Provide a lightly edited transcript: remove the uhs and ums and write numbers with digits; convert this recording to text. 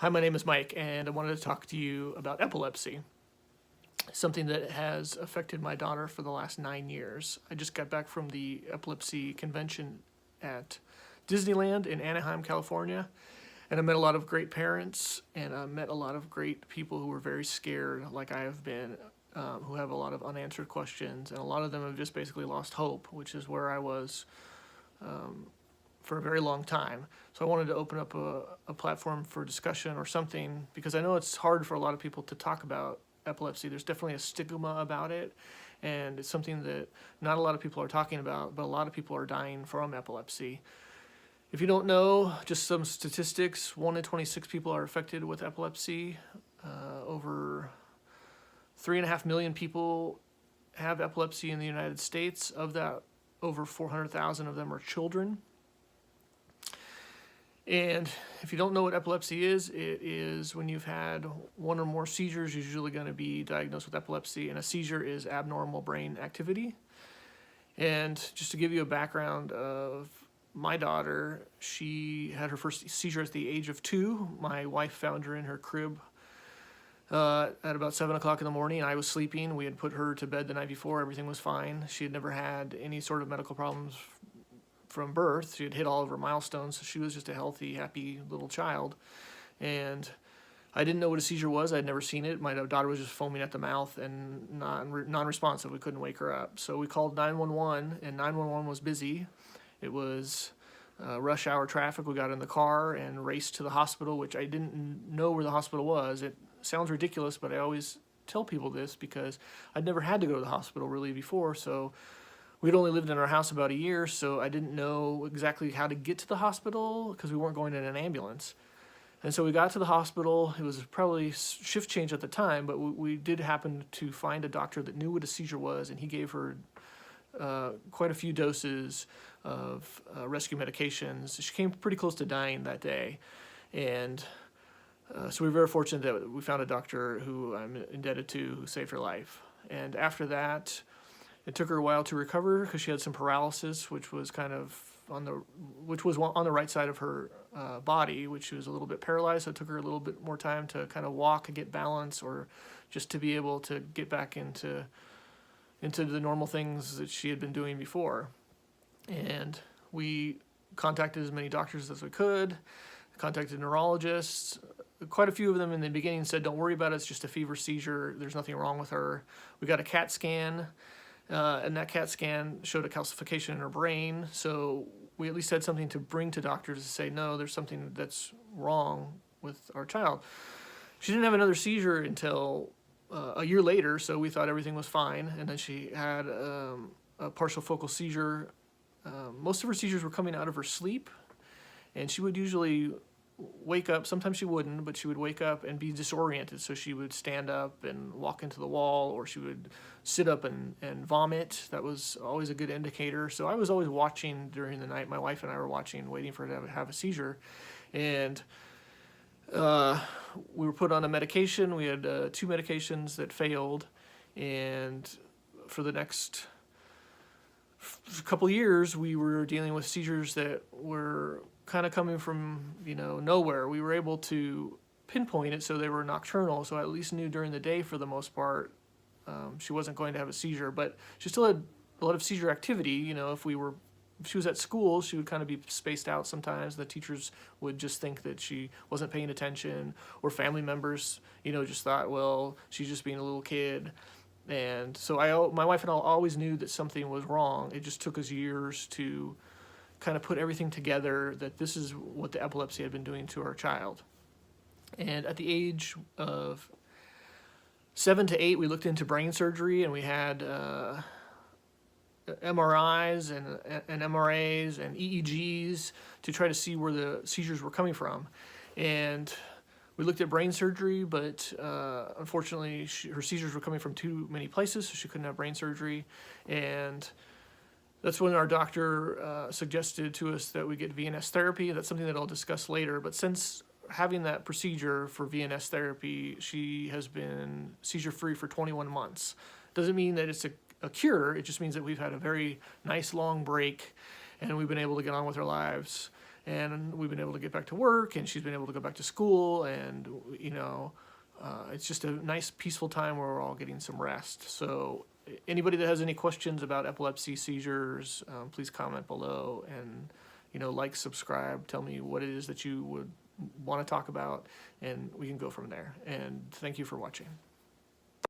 Hi, my name is Mike, and I wanted to talk to you about epilepsy, something that has affected my daughter for the last 9 years. I just got back from the epilepsy convention at Disneyland in Anaheim, California, and I met a lot of great parents, and I met a lot of great people who were very scared, like I have been, who have a lot of unanswered questions, and a lot of them have just basically lost hope, which is where I was for a very long time. So I wanted to open up a platform for discussion or something, because I know it's hard for a lot of people to talk about epilepsy. There's definitely a stigma about it, and it's something that not a lot of people are talking about, but a lot of people are dying from epilepsy. If you don't know, just some statistics, 1 in 26 people are affected with epilepsy. Over 3.5 million people have epilepsy in the United States. Of that, over 400,000 of them are children. And if you don't know what epilepsy is, it is when you've had one or more seizures, you're usually going to be diagnosed with epilepsy, and a seizure is abnormal brain activity. And just to give you a background of my daughter, she had her first seizure at the age of 2. My wife found her in her crib at about 7 o'clock in the morning. I was sleeping. We had put her to bed the night before. Everything was fine. She had never had any sort of medical problems from birth. She had hit all of her milestones, so she was just a healthy, happy little child. And I didn't know what a seizure was. I'd never seen it. My daughter was just foaming at the mouth and non-responsive. We couldn't wake her up. So we called 911, and 911 was busy. It was rush hour traffic. We got in the car and raced to the hospital, which I didn't know where the hospital was. It sounds ridiculous, but I always tell people this because I'd never had to go to the hospital really before. So we'd only lived in our house about a year, so I didn't know exactly how to get to the hospital because we weren't going in an ambulance. And so we got to the hospital. It was probably shift change at the time, but we did happen to find a doctor that knew what a seizure was, and he gave her quite a few doses of rescue medications. She came pretty close to dying that day. And so we were very fortunate that we found a doctor who I'm indebted to who saved her life. And after that, it took her a while to recover because she had some paralysis, which was on the right side of her body, which was a little bit paralyzed. So it took her a little bit more time to kind of walk and get balance, or just to be able to get back into the normal things that she had been doing before. And we contacted as many doctors as we could, contacted neurologists. Quite a few of them in the beginning said, "Don't worry about it, it's just a fever seizure, there's nothing wrong with her." We got a CAT scan, and that CAT scan showed a calcification in her brain, so we at least had something to bring to doctors to say, no, there's something that's wrong with our child. She didn't have another seizure until a year later, so we thought everything was fine, and then she had a partial focal seizure. Most of her seizures were coming out of her sleep, and she would usually wake up. Sometimes she wouldn't, but she would wake up and be disoriented, so she would stand up and walk into the wall, or she would sit up and vomit. That was always a good indicator. So I was always watching during the night. My wife and I were watching, waiting for her to have a seizure, and we were put on a medication. We had 2 medications that failed, and for the next couple years, we were dealing with seizures that were kind of coming from nowhere. We were able to pinpoint it, so they were nocturnal. So I at least knew during the day, for the most part, she wasn't going to have a seizure. But she still had a lot of seizure activity. If she was at school, she would kind of be spaced out sometimes. The teachers would just think that she wasn't paying attention, or family members, just thought, well, she's just being a little kid. And so my wife and I always knew that something was wrong. It just took us years to kind of put everything together, that this is what the epilepsy had been doing to our child. And at the age of 7 to 8, we looked into brain surgery, and we had MRIs and MRAs and EEGs to try to see where the seizures were coming from. And we looked at brain surgery, but unfortunately her seizures were coming from too many places, so she couldn't have brain surgery. And that's when our doctor suggested to us that we get VNS therapy. That's something that I'll discuss later. But since having that procedure for VNS therapy, she has been seizure-free for 21 months. Doesn't mean that it's a cure. It just means that we've had a very nice long break, and we've been able to get on with our lives. and we've been able to get back to work, and she's been able to go back to school, and it's just a nice peaceful time where we're all getting some rest. So anybody that has any questions about epilepsy, seizures, please comment below, and like, subscribe, tell me what it is that you would want to talk about, and we can go from there. And thank you for watching.